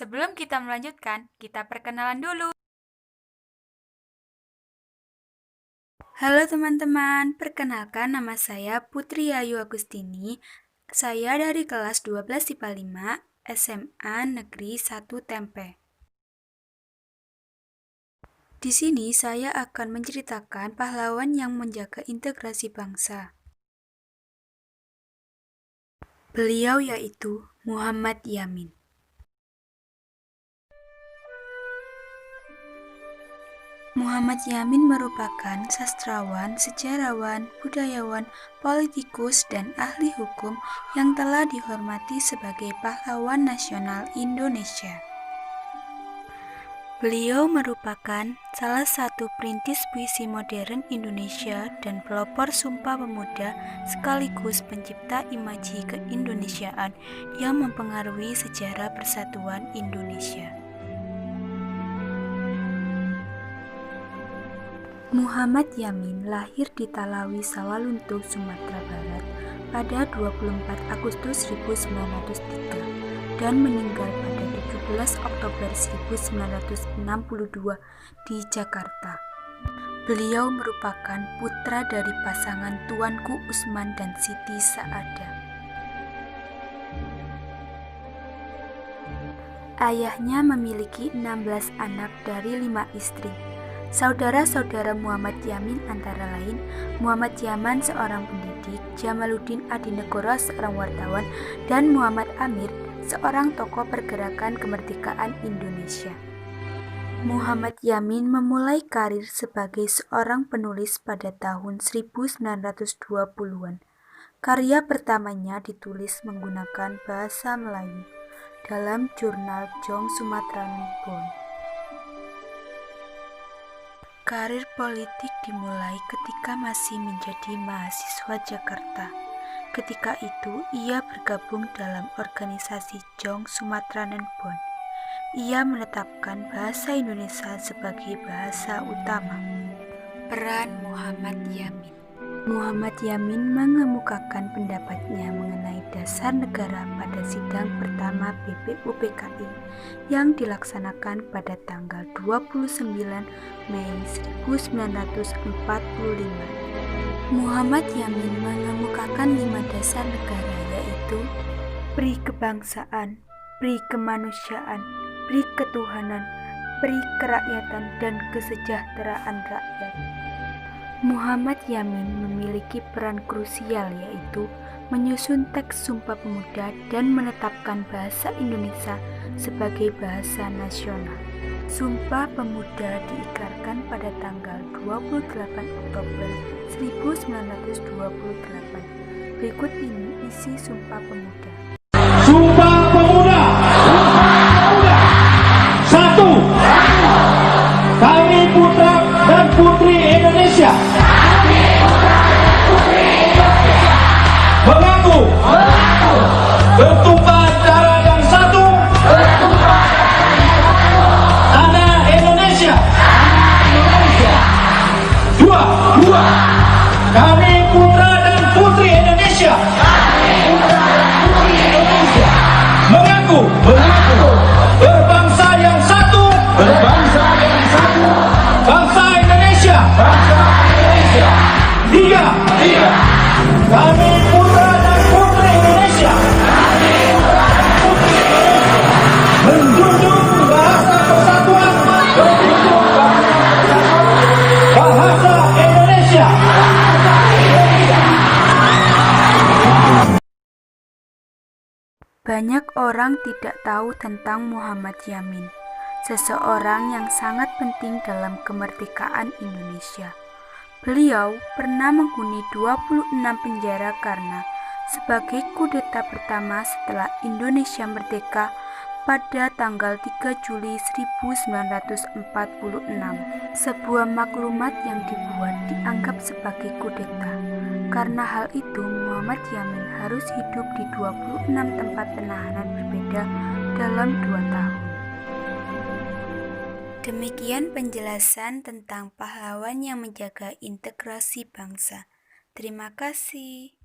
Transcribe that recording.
Sebelum kita melanjutkan, kita perkenalan dulu. Halo teman-teman, perkenalkan nama saya Putri Ayu Agustini. Saya dari kelas 12 IPA 5, SMA Negeri 1 Tempe. Di sini saya akan menceritakan pahlawan yang menjaga integrasi bangsa. Beliau yaitu Muhammad Yamin. Muhammad Yamin merupakan sastrawan, sejarawan, budayawan, politikus, dan ahli hukum yang telah dihormati sebagai pahlawan nasional Indonesia. Beliau merupakan salah satu perintis puisi modern Indonesia dan pelopor Sumpah Pemuda sekaligus pencipta imaji keindonesiaan yang mempengaruhi sejarah persatuan Indonesia. Muhammad Yamin lahir di Talawi Sawalunto, Sumatera Barat pada 24 Agustus 1903 dan meninggal pada 17 Oktober 1962 di Jakarta. Beliau merupakan putra dari pasangan Tuanku Usman dan Siti Saadah. Ayahnya memiliki 16 anak dari 5 istri. Saudara-saudara Muhammad Yamin antara lain Muhammad Yaman seorang pendidik, Jamaluddin Adinegoro seorang wartawan, dan Muhammad Amir seorang tokoh pergerakan kemerdekaan Indonesia. Muhammad Yamin memulai karir sebagai seorang penulis pada tahun 1920-an. Karya pertamanya ditulis menggunakan bahasa Melayu dalam jurnal Jong Sumatran Bon. Karir politik dimulai ketika masih menjadi mahasiswa Jakarta. Ketika itu, ia bergabung dalam organisasi Jong Sumatranen Bon. Ia menetapkan bahasa Indonesia sebagai bahasa utama. Peran Muhammad Yamin. Muhammad Yamin mengemukakan pendapatnya mengenai dasar negara pada sidang pertama BPUPKI yang dilaksanakan pada tanggal 29 Mei 1945. Muhammad Yamin mengemukakan 5 dasar negara yaitu pri kebangsaan, pri kemanusiaan, pri ketuhanan, pri kerakyatan, dan kesejahteraan rakyat. Muhammad Yamin memiliki peran krusial yaitu menyusun teks Sumpah Pemuda dan menetapkan bahasa Indonesia sebagai bahasa nasional. Sumpah Pemuda diikrarkan pada tanggal 28 Oktober 1928. Berikut ini isi Sumpah Pemuda. Sumpah Pemuda. Satu. Kami putra dan putri Indonesia. Mengaku bertumpah darah yang satu. Tanah Indonesia. Dua. Kami putra dan putri Indonesia. Mengaku berbangsa yang satu. Bangsa Indonesia. Tiga. Kami putra dan putri Indonesia. Menjunjung bahasa persatuan. Bahasa Indonesia. Banyak orang tidak tahu tentang Muhammad Yamin, seseorang yang sangat penting dalam kemerdekaan Indonesia. Beliau pernah menghuni 26 penjara karena sebagai kudeta pertama setelah Indonesia merdeka pada tanggal 3 Juli 1946. Sebuah maklumat yang dibuat dianggap sebagai kudeta. Karena hal itu, Muhammad Yamin harus hidup di 26 tempat penahanan berbeda dalam 2 tahun. Demikian penjelasan tentang pahlawan yang menjaga integrasi bangsa. Terima kasih.